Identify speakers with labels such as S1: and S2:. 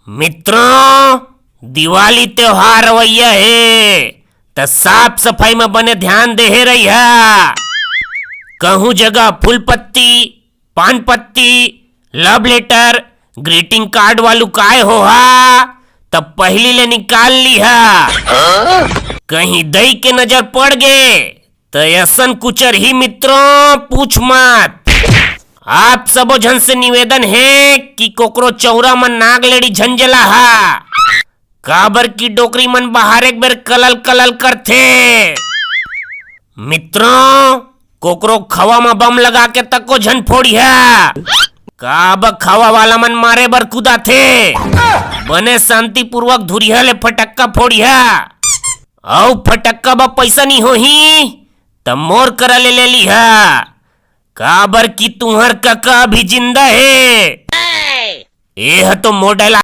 S1: मित्रों, दिवाली त्योहार रवैया है त साफ सफाई में बने ध्यान दे रही है। कहूँ जगह फूल पत्ती, पान पत्ती, लव लेटर, ग्रीटिंग कार्ड वालू काय हो हा तब पहली ले निकाल ली हा। कहीं दई के नजर पड़ गए तो ऐसन कुचर ही मित्रों पूछ मत। आप सबो जन से निवेदन है कि कोकरो चौरा मन नाग लेडी झंझला हा काबर की डोकरी मन बाहर एक बेर कलल कलल करथे। मित्रों, कोकरो खवा में बम लगा के तको झन फोड़ी है काब खवा वाला मन मारे बर कुदा थे। बने शांति पूर्वक धुरिया ले फटक्का फोड़ी है औ फटक्का बा पैसा नहीं होही तब मोर करा ले ली है काबर की तुहर कका भी जिंदा है। यह तो मॉडल